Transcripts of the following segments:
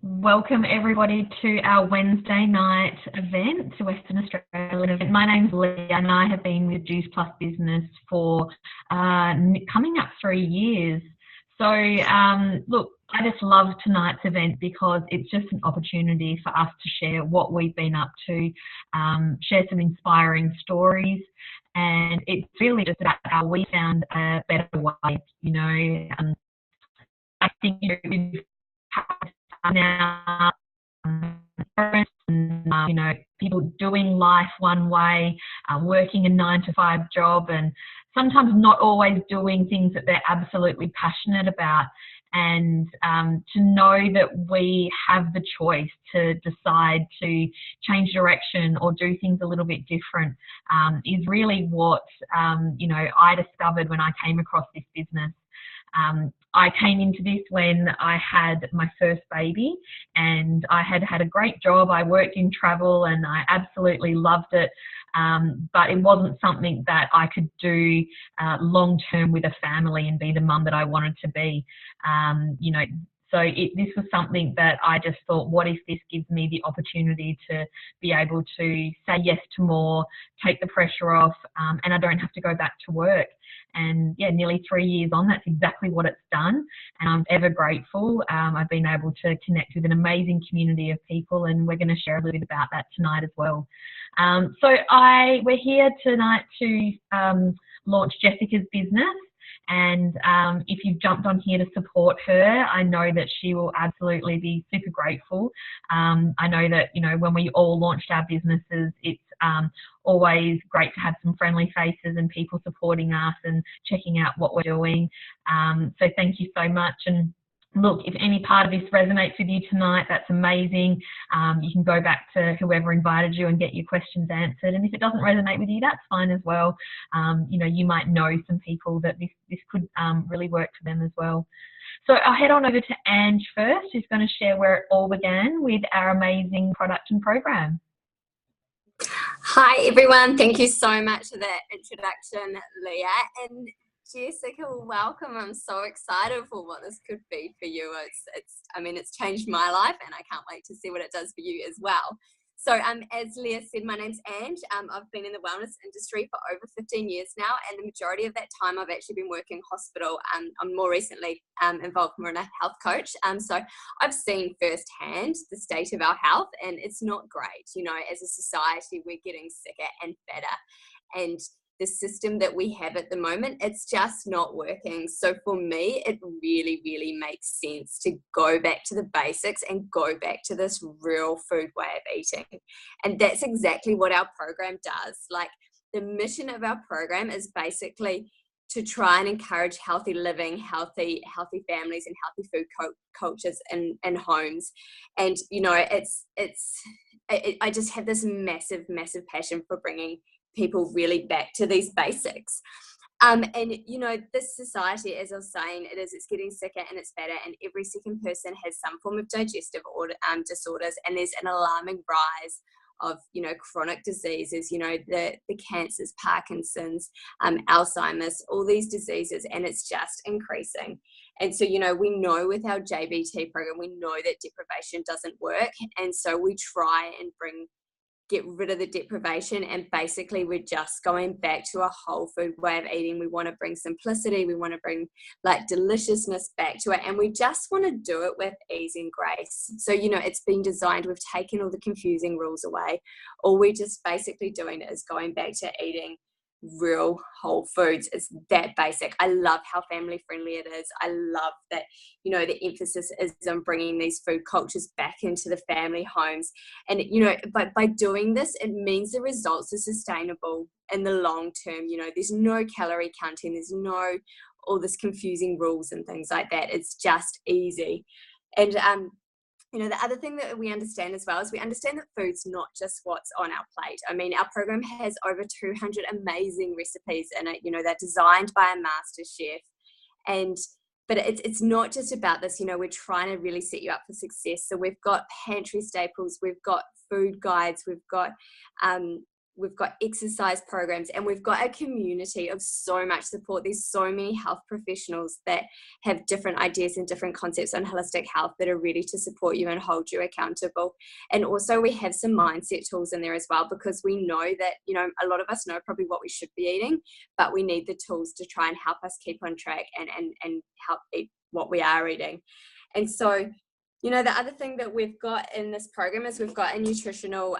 Welcome everybody to our Wednesday night event, the Western Australian event. My name's Leah and I have been with Juice Plus Business for coming up 3 years. So look, I just love tonight's event because it's just an opportunity for us to share what we've been up to, share some inspiring stories, and it's really just about how we found a better way. I think we've had now people doing life one way, working a 9-to-5 job, and sometimes not always doing things that they're absolutely passionate about. And to know that we have the choice to decide to change direction or do things a little bit different is really what I discovered when I came across this business. I came into this when I had my first baby, and I had had a great job. I worked in travel and I absolutely loved it. But it wasn't something that I could do long term with a family and be the mum that I wanted to be. So this was something that I just thought, what if this gives me the opportunity to be able to say yes to more, take the pressure off, and I don't have to go back to work. And yeah, nearly 3 years on, that's exactly what it's done. And I'm ever grateful. I've been able to connect with an amazing community of people, and we're going to share a little bit about that tonight as well. We're here tonight to launch Jessica's business. And if you've jumped on here to support her, I know that she will absolutely be super grateful. I know that, when we all launched our businesses, it's always great to have some friendly faces and people supporting us and checking out what we're doing. So thank you so much. And look, if any part of this resonates with you tonight, that's amazing. You can go back to whoever invited you and get your questions answered. And if it doesn't resonate with you, that's fine as well. You might know some people that this could really work for them as well. So I'll head on over to Ange first, who's going to share where it all began with our amazing product and program. Hi everyone, thank you so much for that introduction, Leah. And Jessica, welcome. I'm so excited for what this could be for you. It's changed my life, and I can't wait to see what it does for you as well. So as Leah said, my name's Ange. I've been in the wellness industry for over 15 years now, and the majority of that time I've actually been working hospital. I'm more recently involved more in a health coach. So I've seen firsthand the state of our health, and it's not great. As a society, we're getting sicker and fatter, and the system that we have at the moment, it's just not working. So for me, it really, really makes sense to go back to the basics and go back to this real food way of eating. And that's exactly what our program does. Like, the mission of our program is basically to try and encourage healthy living, healthy families, and healthy food cultures in homes. And I just have this massive passion for bringing people really back to these basics. This society, as I was saying, it's getting sicker and it's fatter, and every second person has some form of digestive disorders, and there's an alarming rise of chronic diseases, the cancers, Parkinson's, Alzheimer's, all these diseases, and it's just increasing. And so we know with our JBT program, we know that deprivation doesn't work, and so we try and get rid of the deprivation, and basically we're just going back to a whole food way of eating. We want to bring simplicity, we want to bring deliciousness back to it, and we just want to do it with ease and grace. So it's been designed, we've taken all the confusing rules away. All we're just basically doing is going back to eating real whole foods. It's that basic. I love how family friendly it is. I love that the emphasis is on bringing these food cultures back into the family homes, and by doing this, it means the results are sustainable in the long term. There's no calorie counting, there's no all this confusing rules and things like that. It's just easy. And the other thing that we understand as well is we understand that food's not just what's on our plate. I mean, our program has over 200 amazing recipes in it. They're designed by a master chef. But it's not just about this. We're trying to really set you up for success. So we've got pantry staples, we've got food guides, we've got we've got exercise programs, and we've got a community of so much support. There's so many health professionals that have different ideas and different concepts on holistic health that are ready to support you and hold you accountable. And also we have some mindset tools in there as well, because we know that, you know, a lot of us know probably what we should be eating, but we need the tools to try and help us keep on track and help eat what we are eating. And so, you know, the other thing that we've got in this program is we've got a nutritional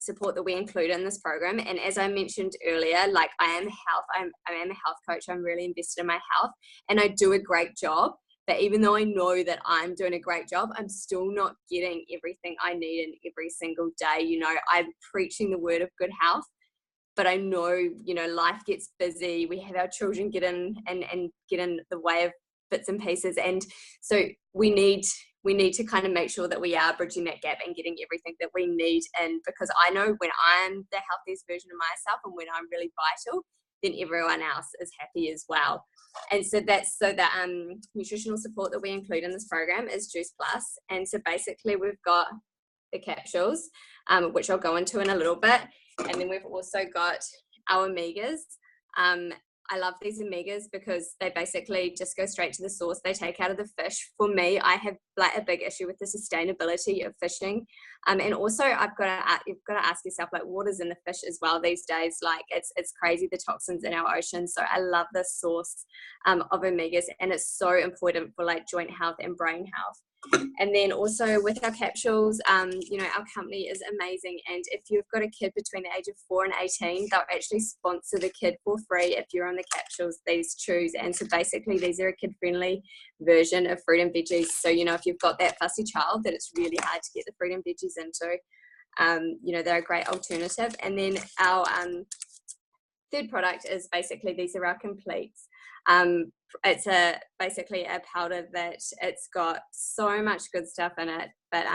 support that we include in this program. And as I mentioned earlier, like I am a health coach. I'm really invested in my health and I do a great job. But even though I know that I'm doing a great job, I'm still not getting everything I need in every single day. You know, I'm preaching the word of good health, but I know, you know, life gets busy. We have our children get in and get in the way of bits and pieces. And so we need to kind of make sure that we are bridging that gap and getting everything that we need in, because I know when I'm the healthiest version of myself and when I'm really vital, then everyone else is happy as well. And so the nutritional support that we include in this program is Juice Plus. And so basically we've got the capsules, which I'll go into in a little bit. And then we've also got our omegas. I love these omegas because they basically just go straight to the source. They take out of the fish. For me, I have like a big issue with the sustainability of fishing. And also you've got to ask yourself, like, what is in the fish as well these days? Like it's crazy, the toxins in our ocean. So I love the source of omegas, and it's so important for like joint health and brain health. And then also with our capsules, you know, our company is amazing. And if you've got a kid between the age of 4 and 18, they'll actually sponsor the kid for free if you're on the capsules these choose. And so basically these are a kid-friendly version of fruit and veggies. So, you know, if you've got that fussy child that it's really hard to get the fruit and veggies into, you know, they're a great alternative. And then our third product is basically, these are our completes. It's basically a powder that it's got so much good stuff in it, but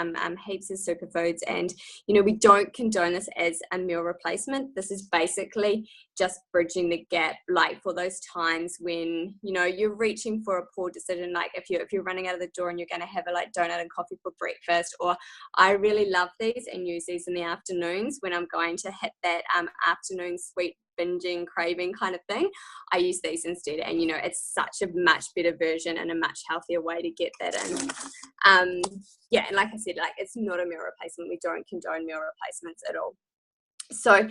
heaps of superfoods. And you know, we don't condone this as a meal replacement. This is basically just bridging the gap, like for those times when, you know, you're reaching for a poor decision, like if you're running out of the door and you're going to have a like donut and coffee for breakfast. Or I really love these and use these in the afternoons when I'm going to hit that afternoon sweet binging craving kind of thing. I use these instead, and you know, it's such a much better version and a much healthier way to get that in. Yeah, and like I said, like it's not a meal replacement. We don't condone meal replacements at all. So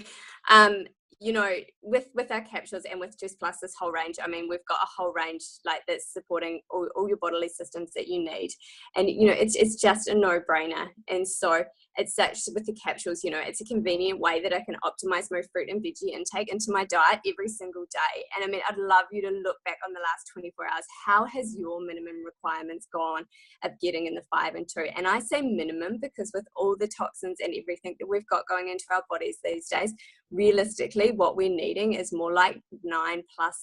you know, with our capsules and with Juice Plus, this whole range, I mean, we've got a whole range like that's supporting all your bodily systems that you need. And, you know, it's just a no-brainer. And so it's such, with the capsules, you know, it's a convenient way that I can optimize my fruit and veggie intake into my diet every single day. And I mean, I'd love you to look back on the last 24 hours. How has your minimum requirements gone of getting in the 5 and 2? And I say minimum because with all the toxins and everything that we've got going into our bodies these days, realistically, what we're needing is more like 9+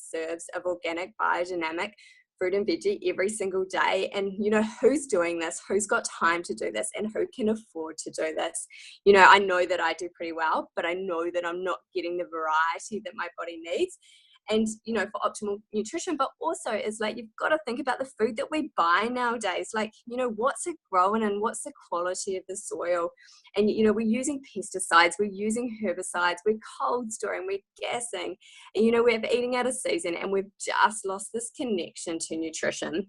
serves of organic biodynamic fruit and veggie every single day. And you know, who's doing this? Who's got time to do this? And who can afford to do this? You know, I know that I do pretty well, but I know that I'm not getting the variety that my body needs. And, you know, for optimal nutrition, but also is like, you've got to think about the food that we buy nowadays. Like, you know, what's it growing and what's the quality of the soil? And, you know, we're using pesticides, we're using herbicides, we're cold storing, we're gassing, and, you know, we're eating out of season, and we've just lost this connection to nutrition.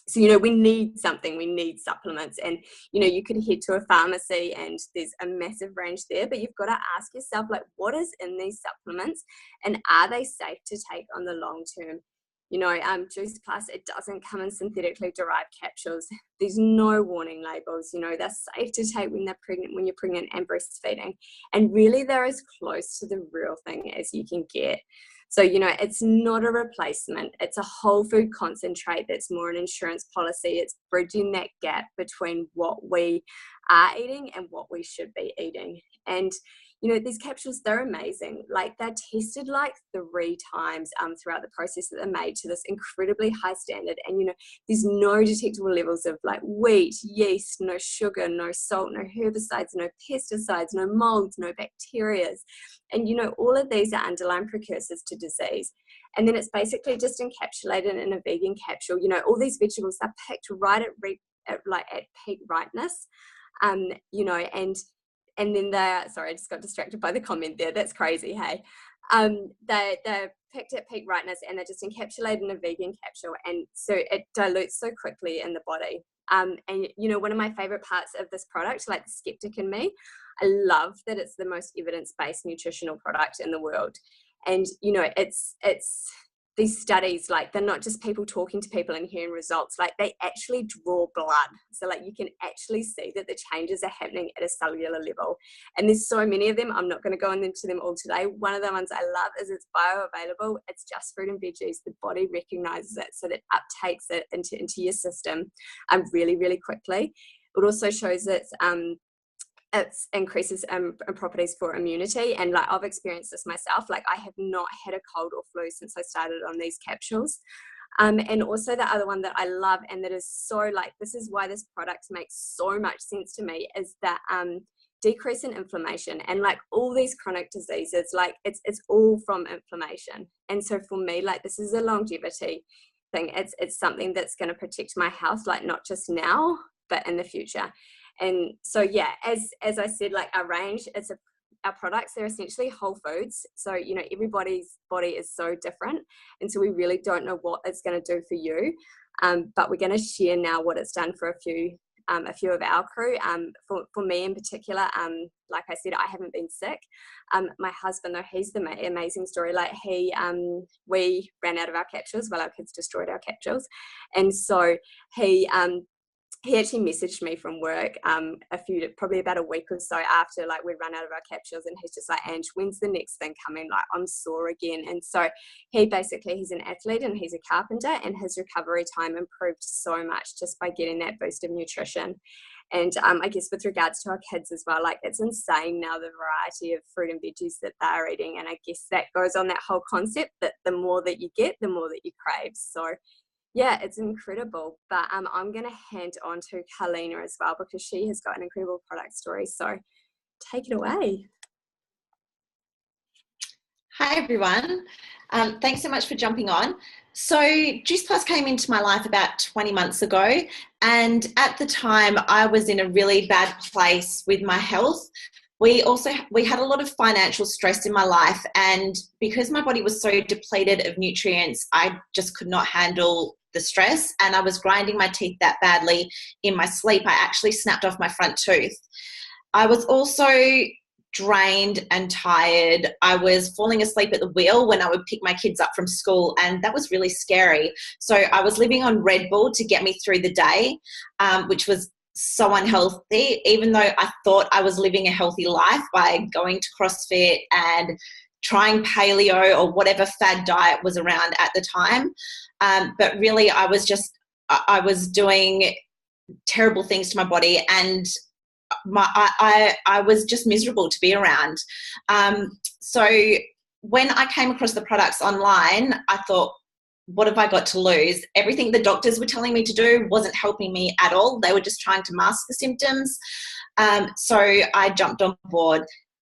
So, you know, we need something, we need supplements. And, you know, you could head to a pharmacy and there's a massive range there, but you've got to ask yourself, like, what is in these supplements and are they safe to take on the long term? You know, Juice Plus, it doesn't come in synthetically derived capsules. There's no warning labels. You know, they're safe to take when they're pregnant, when you're pregnant and breastfeeding. And really, they're as close to the real thing as you can get. So, you know, it's not a replacement. It's a whole food concentrate that's more an insurance policy. It's bridging that gap between what we are eating and what we should be eating. And, you know, these capsules, they're amazing. Like, they're tested like 3 times throughout the process that they're made to this incredibly high standard. And, you know, there's no detectable levels of like wheat, yeast, no sugar, no salt, no herbicides, no pesticides, no molds, no bacterias. And, you know, all of these are underlying precursors to disease. And then it's basically just encapsulated in a vegan capsule. You know, all these vegetables are picked right at peak ripeness, you know, and and then sorry, I just got distracted by the comment there. That's crazy, hey. They're picked at peak ripeness, and they're just encapsulated in a vegan capsule, and so it dilutes so quickly in the body. And you know, one of my favorite parts of this product, like the skeptic in me, I love that it's the most evidence-based nutritional product in the world. And you know, it's these studies, like, they're not just people talking to people and hearing results, like they actually draw blood. So like you can actually see that the changes are happening at a cellular level. And there's so many of them. I'm not going to go into them all today. One of the ones I love is it's bioavailable. It's just fruit and veggies. The body recognizes it, so that uptakes it into your system really, really quickly. It also shows that it increases properties for immunity, and like I've experienced this myself. Like I have not had a cold or flu since I started on these capsules. And also the other one that I love, and that is so, like, this is why this product makes so much sense to me, is that decrease in inflammation. And like all these chronic diseases, like it's all from inflammation. And so for me, like, this is a longevity thing. It's something that's going to protect my health, like not just now but in the future. And so yeah, as I said, like our range, our products, they're essentially whole foods. So you know, everybody's body is so different, and so we really don't know what it's going to do for you. But we're going to share now what it's done for a few of our crew. For me in particular, like I said, I haven't been sick. My husband, though, he's the amazing story. Like we ran out of our capsules. Well, our kids destroyed our capsules, and so he actually messaged me from work probably about a week or so after, like, we'd run out of our capsules, and he's just like, Ange, when's the next thing coming? Like, I'm sore again. And so he's an athlete and he's a carpenter, and his recovery time improved so much just by getting that boost of nutrition. And I guess with regards to our kids as well, like, it's insane now the variety of fruit and veggies that they're eating. And I guess that goes on that whole concept that the more that you get, the more that you crave. So yeah, it's incredible. But I'm going to hand on to Carlina as well, because she has got an incredible product story. So take it away. Hi, everyone. Thanks so much for jumping on. So Juice Plus came into my life about 20 months ago. And at the time, I was in a really bad place with my health. We had a lot of financial stress in my life, and because my body was so depleted of nutrients, I just could not handle the stress, and I was grinding my teeth that badly in my sleep. I actually snapped off my front tooth. I was also drained and tired. I was falling asleep at the wheel when I would pick my kids up from school, and that was really scary. So I was living on Red Bull to get me through the day, which was so unhealthy, even though I thought I was living a healthy life by going to CrossFit and trying paleo or whatever fad diet was around at the time. But really I was doing terrible things to my body, and I was just miserable to be around. So when I came across the products online, I thought, what have I got to lose? Everything the doctors were telling me to do wasn't helping me at all. They were just trying to mask the symptoms. So I jumped on board.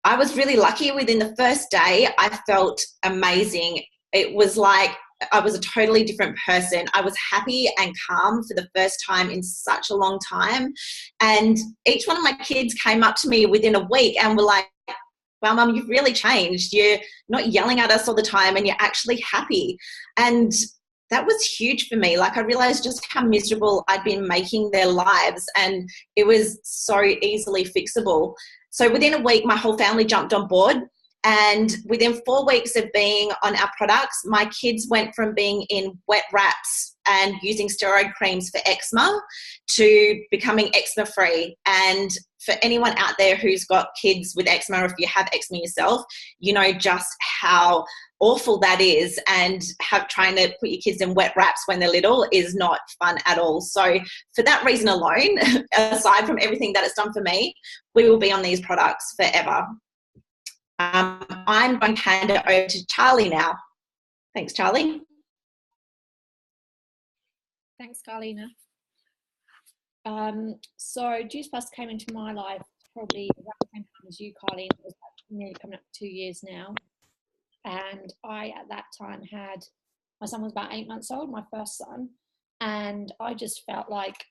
I was really lucky. Within the first day, I felt amazing. It was like I was a totally different person. I was happy and calm for the first time in such a long time. And each one of my kids came up to me within a week and were like, wow, Mum, you've really changed. You're not yelling at us all the time, and you're actually happy. And that was huge for me. Like, I realized just how miserable I'd been making their lives, and it was so easily fixable. So within a week, my whole family jumped on board. And within 4 weeks of being on our products, my kids went from being in wet wraps and using steroid creams for eczema to becoming eczema free. And for anyone out there who's got kids with eczema, or if you have eczema yourself, you know just how awful that is, and trying to put your kids in wet wraps when they're little is not fun at all. So for that reason alone, aside from everything that it's done for me, we will be on these products forever. I'm going to hand it over to Charlie now. Thanks, Charlie. Thanks, Carlina. So Juice Plus came into my life probably around the same time as you, Carlina. It was nearly coming up to 2 years now. And I, at that time, my son was about 8 months old, my first son. And I just felt like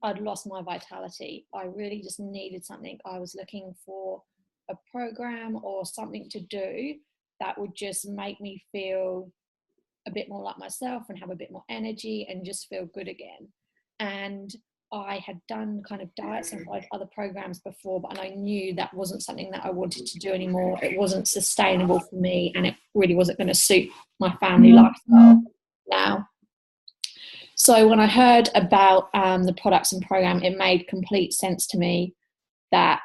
I'd lost my vitality. I really just needed something. I was looking for a program or something to do that would just make me feel a bit more like myself and have a bit more energy and just feel good again. And I had done kind of diets and tried other programs before, but I knew that wasn't something that I wanted to do anymore. It wasn't sustainable for me, and it really wasn't going to suit my family lifestyle now. So when I heard about the products and program, it made complete sense to me that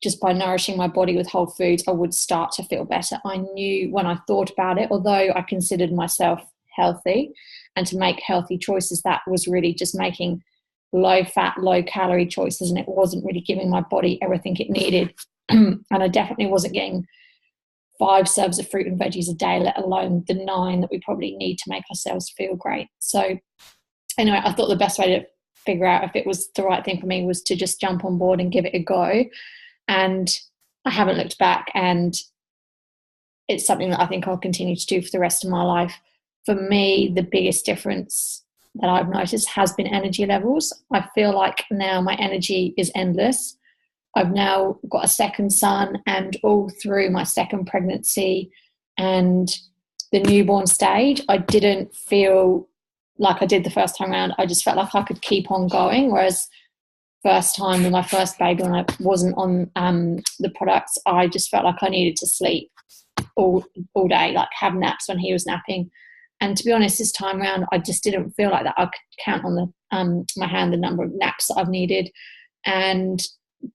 just by nourishing my body with whole foods, I would start to feel better. I knew when I thought about it, although I considered myself healthy and to make healthy choices, that was really just making low fat, low calorie choices, and it wasn't really giving my body everything it needed. And I definitely wasn't getting 5 serves of fruit and veggies a day, let alone the 9 that we probably need to make ourselves feel great. So anyway, I thought the best way to figure out if it was the right thing for me was to just jump on board and give it a go. And I haven't looked back, and it's something that I think I'll continue to do for the rest of my life. For me, the biggest difference that I've noticed has been energy levels. I feel like now my energy is endless. I've now got a second son, and all through my second pregnancy and the newborn stage, I didn't feel like I did the first time around. I just felt like I could keep on going, whereas first time with my first baby, when I wasn't on the products, I just felt like I needed to sleep all day, like have naps when he was napping. And to be honest, this time around, I just didn't feel like that. I could count on the my hand the number of naps that I've needed, and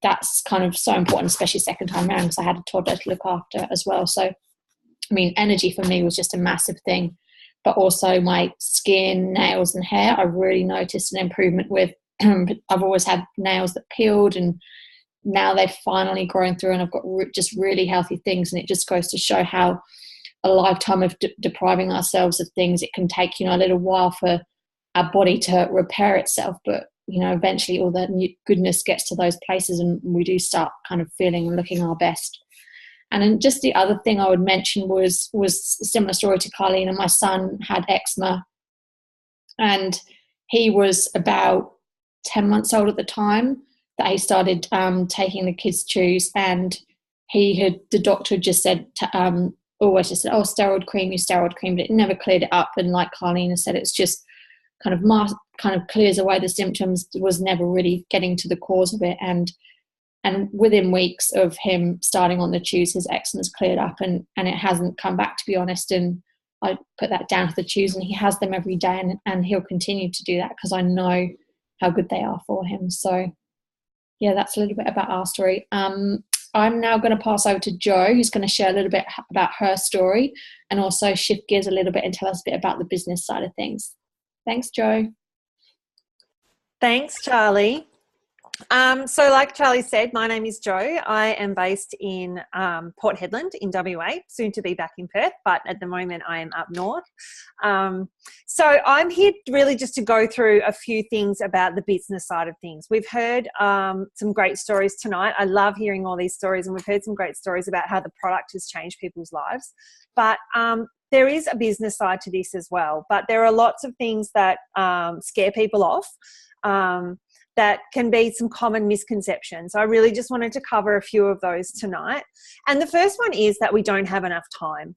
that's kind of so important, especially second time around, because I had a toddler to look after as well. So, I mean, energy for me was just a massive thing, but also my skin, nails, and hair. I really noticed an improvement with. I've always had nails that peeled, and now they've finally grown through, and I've got just really healthy things. And it just goes to show how a lifetime of depriving ourselves of things, it can take, a little while for our body to repair itself, but eventually all the goodness gets to those places, and we do start kind of feeling and looking our best. And then just the other thing I would mention was a similar story to Carlene. And my son had eczema, and he was about 10 months old at the time that he started taking the kids' chews, and the doctor just said always just said, oh, steroid cream, but it never cleared it up. And like Carlene said, it's just kind of clears away the symptoms, was never really getting to the cause of it. And within weeks of him starting on the chews, his eczema's cleared up, and it hasn't come back, to be honest. And I put that down to the chews, and he has them every day, and he'll continue to do that because I know how good they are for him. So yeah, that's a little bit about our story. I'm now going to pass over to Jo, who's going to share a little bit about her story and also shift gears a little bit and tell us a bit about the business side of things. Thanks, Jo. Thanks, Charlie. So like Charlie said, my name is Jo. I am based in Port Hedland in WA, soon to be back in Perth, but at the moment I am up north. So I'm here really just to go through a few things about the business side of things. We've heard some great stories tonight. I love hearing all these stories, and we've heard some great stories about how the product has changed people's lives. But there is a business side to this as well, but there are lots of things that scare people off. That can be some common misconceptions. I really just wanted to cover a few of those tonight. And the first one is that we don't have enough time.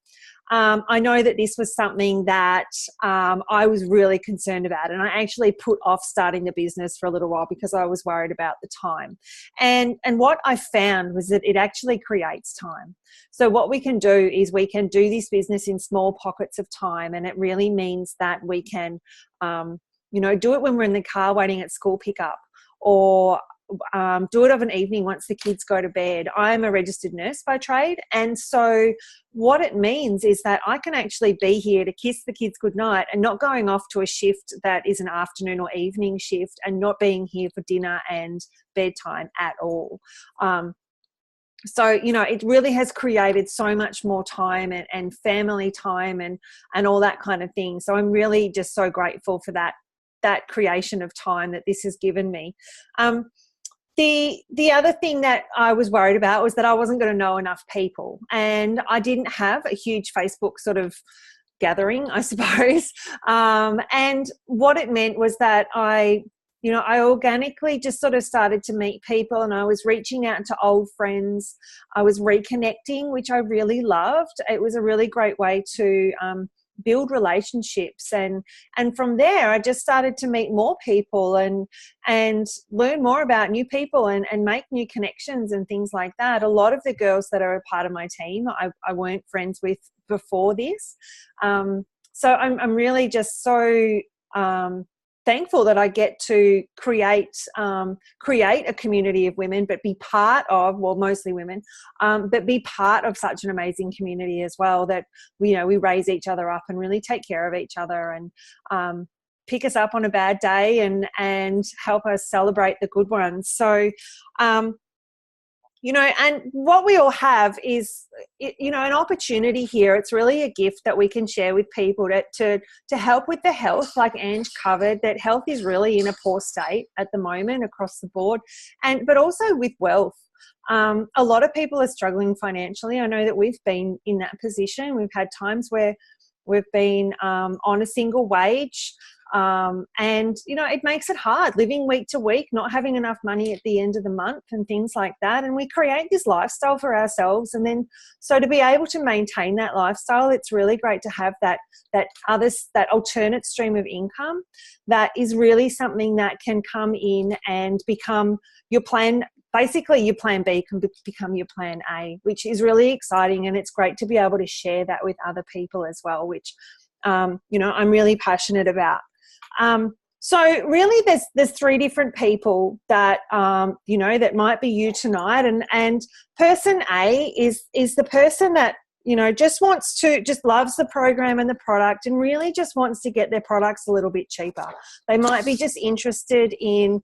I know that this was something that I was really concerned about, and I actually put off starting the business for a little while because I was worried about the time. And what I found was that it actually creates time. So what we can do is we can do this business in small pockets of time, and it really means that we can do it when we're in the car waiting at school pickup, or do it of an evening once the kids go to bed. I'm a registered nurse by trade, and so what it means is that I can actually be here to kiss the kids goodnight and not going off to a shift that is an afternoon or evening shift, and not being here for dinner and bedtime at all. So, it really has created so much more time and family time and all that kind of thing. So I'm really just so grateful for that creation of time that this has given me. The other thing that I was worried about was that I wasn't going to know enough people, and I didn't have a huge Facebook sort of gathering, I suppose. And what it meant was that I you know, I organically just sort of started to meet people, and I was reaching out to old friends. I was reconnecting, which I really loved. It was a really great way to build relationships, and from there I just started to meet more people and learn more about new people and make new connections and things like that. A lot of the girls that are a part of my team I weren't friends with before this, so I'm really just so thankful that I get to create a community of women, but be part of, well, mostly women, but be part of such an amazing community as well, that we raise each other up and really take care of each other, and pick us up on a bad day and help us celebrate the good ones. So and what we all have is, an opportunity here. It's really a gift that we can share with people to help with the health, like Ange covered, that health is really in a poor state at the moment across the board, but also with wealth. A lot of people are struggling financially. I know that we've been in that position. We've had times where we've been on a single wage, and it makes it hard living week to week, not having enough money at the end of the month and things like that. And we create this lifestyle for ourselves, and then so to be able to maintain that lifestyle, it's really great to have that alternate stream of income that is really something that can come in and become your plan. Basically, your plan B can become your plan A, which is really exciting, and it's great to be able to share that with other people as well, which I'm really passionate about. So really there's three different people that that might be you tonight, and person A is the person that just loves the program and the product, and really just wants to get their products a little bit cheaper. They might be just interested in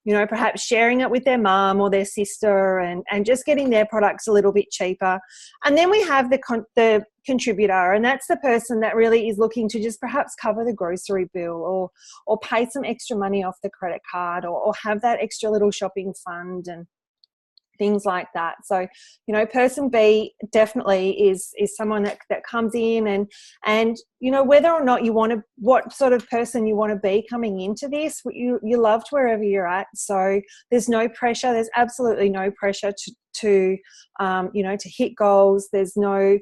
perhaps sharing it with their mum or their sister, and just getting their products a little bit cheaper. And then we have the contributor, and that's the person that really is looking to just perhaps cover the grocery bill or pay some extra money off the credit card, or have that extra little shopping fund and things like that. So, person B definitely is someone that comes in and whether or not what sort of person you want to be coming into this, you're loved wherever you're at. So there's no pressure. There's absolutely no pressure to hit goals. There's no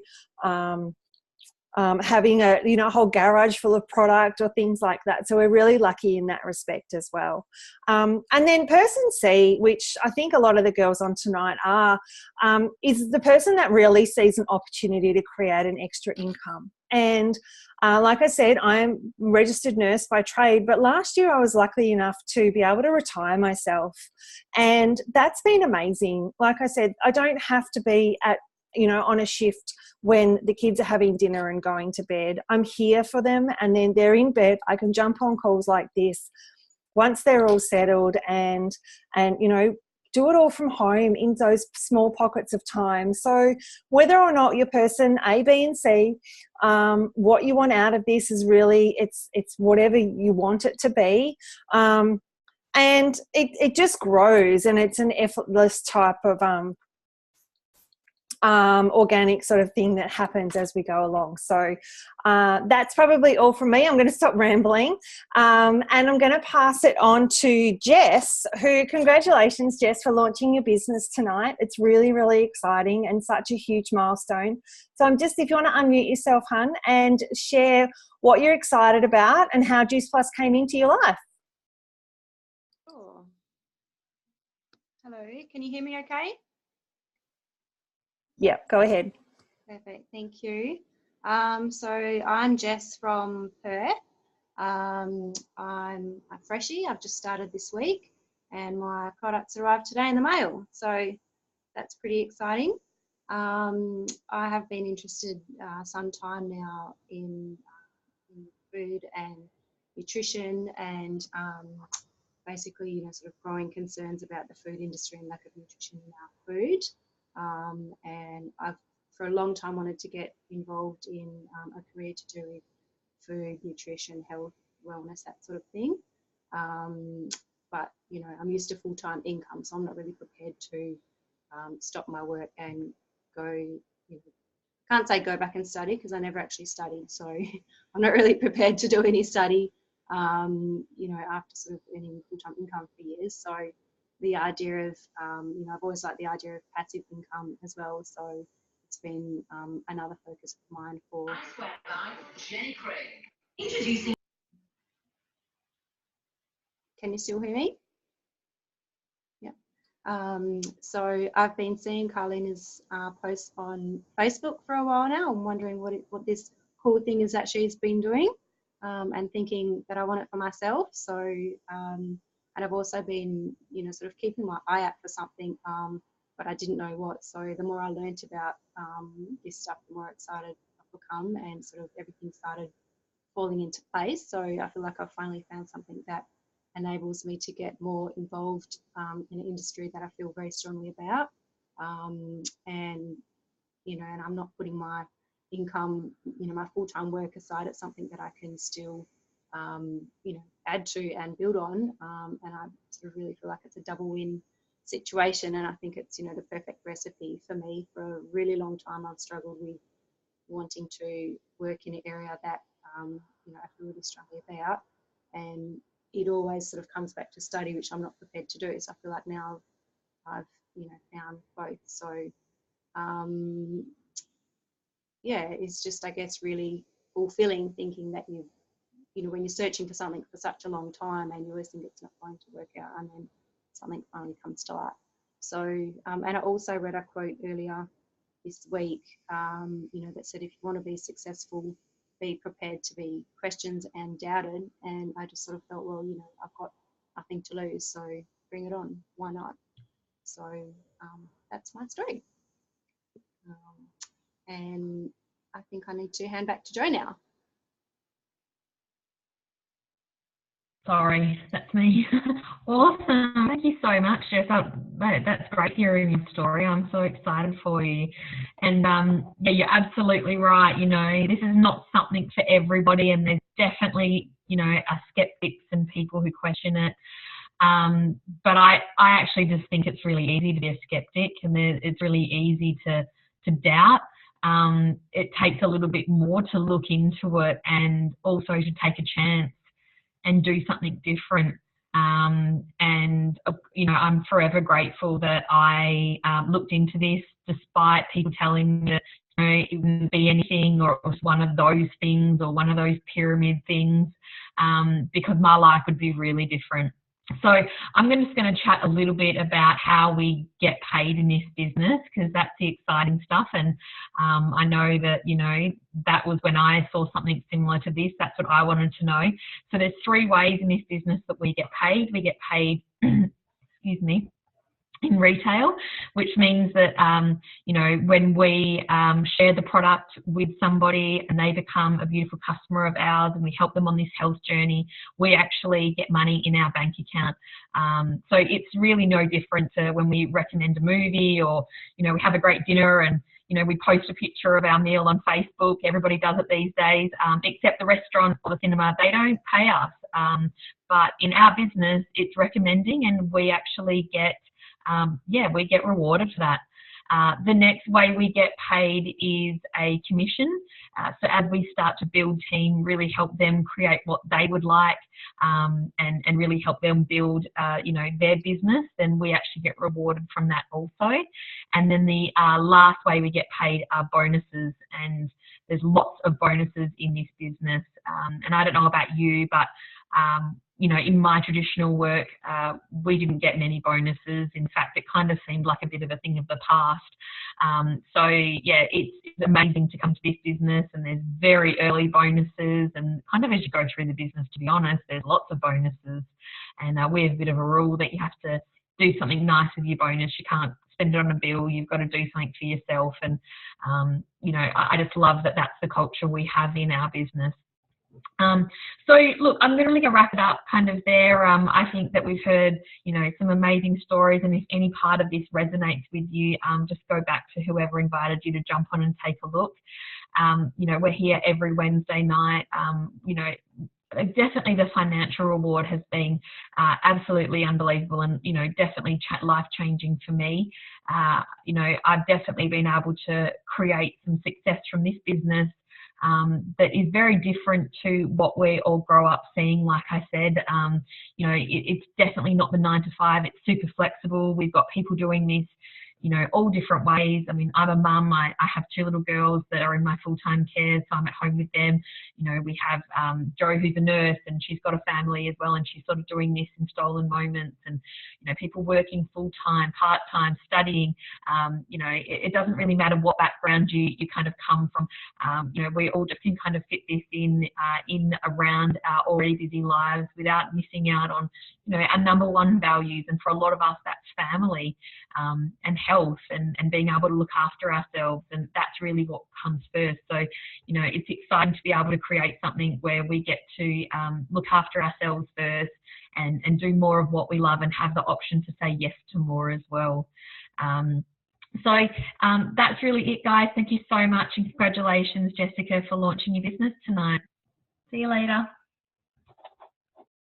having a whole garage full of product or things like that. So we're really lucky in that respect as well. And then person C, which I think a lot of the girls on tonight are, is the person that really sees an opportunity to create an extra income. And like I said, I'm a registered nurse by trade, but last year I was lucky enough to be able to retire myself. And that's been amazing. Like I said, I don't have to be on a shift when the kids are having dinner and going to bed. I'm here for them, and then they're in bed. I can jump on calls like this once they're all settled and do it all from home in those small pockets of time. So whether or not you're person A, B, and C, what you want out of this is really, it's whatever you want it to be. And it just grows, and it's an effortless type of organic sort of thing that happens as we go along. So that's probably all from me. I'm going to stop rambling, and I'm going to pass it on to Jess, who, congratulations, Jess, for launching your business tonight. It's really, really exciting and such a huge milestone. So if you want to unmute yourself, hun, and share what you're excited about and how Juice Plus came into your life. Sure. Hello, can you hear me okay? Yeah, go ahead. Perfect, thank you. So I'm Jess from Perth. I'm a freshie. I've just started this week, and my products arrived today in the mail. So that's pretty exciting. I have been interested some time now in food and nutrition, and basically, sort of growing concerns about the food industry and lack of nutrition in our food. And I've for a long time wanted to get involved in a career to do with food, nutrition, health, wellness, that sort of thing. But I'm used to full-time income, so I'm not really prepared to stop my work and go. Can't say go back and study because I never actually studied, so I'm not really prepared to do any study you know, after sort of earning full-time income for years. So the idea of, you know, I've always liked the idea of passive income as well. So it's been another focus of mine for. Can you still hear me? So I've been seeing Carlina's posts on Facebook for a while now. I'm wondering what this cool thing is that she's been doing, and thinking that I want it for myself. So, and I've also been, you know, sort of keeping my eye out for something, but I didn't know what. So the more I learnt about this stuff, the more excited I've become, and sort of everything started falling into place. So I feel like I've finally found something that enables me to get more involved in an industry that I feel very strongly about, and you know, and I'm not putting my income, you know, my full-time work aside. It's something that I can still, you know, add to and build on, and I sort of really feel like it's a double win situation. And I think it's, you know, the perfect recipe for me. For a really long time, I've struggled with wanting to work in an area that, you know, I feel really strongly about, and it always sort of comes back to study, which I'm not prepared to do. So I feel like now I've, you know, found both. So yeah, it's just, I guess, really fulfilling thinking that you know, when you're searching for something for such a long time and you always think it's not going to work out, and then something finally comes to light. So, and I also read a quote earlier this week, you know, that said, if you want to be successful, be prepared to be questioned and doubted. And I just sort of felt, well, you know, I've got nothing to lose, so bring it on. Why not? So that's my story. And I think I need to hand back to Jo now. Sorry, that's me. Awesome. Thank you so much, Jess. That's great hearing your story. I'm so excited for you. And yeah, you're absolutely right. You know, this is not something for everybody, and there's definitely, you know, skeptics and people who question it. But I actually just think it's really easy to be a skeptic, and it's really easy to doubt. It takes a little bit more to look into it, and also to take a chance and do something different. And, you know, I'm forever grateful that I looked into this, despite people telling me that, you know, it wouldn't be anything, or it was one of those things, or one of those pyramid things, because my life would be really different. So I'm just going to chat a little bit about how we get paid in this business, because that's the exciting stuff. And I know that, you know, that was when I saw something similar to this. That's what I wanted to know. So there's 3 ways in this business that we get paid. We get paid, excuse me, in retail, which means that, you know, when we share the product with somebody and they become a beautiful customer of ours, and we help them on this health journey, we actually get money in our bank account. So it's really no different to when we recommend a movie, or, you know, we have a great dinner and, you know, we post a picture of our meal on Facebook. Everybody does it these days, except the restaurant or the cinema. They don't pay us. But in our business, it's recommending, and we actually get, yeah, we get rewarded for that. The next way we get paid is a commission. So as we start to build team, really help them create what they would like, and really help them build, you know, their business, then we actually get rewarded from that also. And then the last way we get paid are bonuses, and there's lots of bonuses in this business. And I don't know about you, but you know, in my traditional work, we didn't get many bonuses. In fact, it kind of seemed like a bit of a thing of the past. So yeah, it's amazing to come to this business, and there's very early bonuses, and kind of as you go through the business, to be honest, there's lots of bonuses. And we have a bit of a rule that you have to do something nice with your bonus. You can't spend it on a bill. You've got to do something for yourself. And, you know, I just love that that's the culture we have in our business. So look, I'm going to wrap it up kind of there. I think that we've heard, you know, some amazing stories, and if any part of this resonates with you, just go back to whoever invited you to jump on and take a look. You know, we're here every Wednesday night. You know, definitely the financial reward has been absolutely unbelievable, and, you know, definitely life-changing for me. You know, I've definitely been able to create some success from this business, that is very different to what we all grow up seeing. Like I said, you know, it's definitely not the 9 to 5. It's super flexible. We've got people doing this, you know, all different ways. I mean, I'm a mum. I have 2 little girls that are in my full-time care, so I'm at home with them. You know, we have Jo, who's a nurse, and she's got a family as well, and she's sort of doing this in stolen moments. And, you know, people working full-time, part-time, studying. You know, it doesn't really matter what background you kind of come from. You know, we all just can kind of fit this in around our already busy lives without missing out on, you know, our number one values. And for a lot of us, that's family and health and being able to look after ourselves. And that's really what comes first. So, you know, it's exciting to be able to create something where we get to look after ourselves first and do more of what we love and have the option to say yes to more as well. So that's really it, guys. Thank you so much, and congratulations, Jessica, for launching your business tonight. See you later.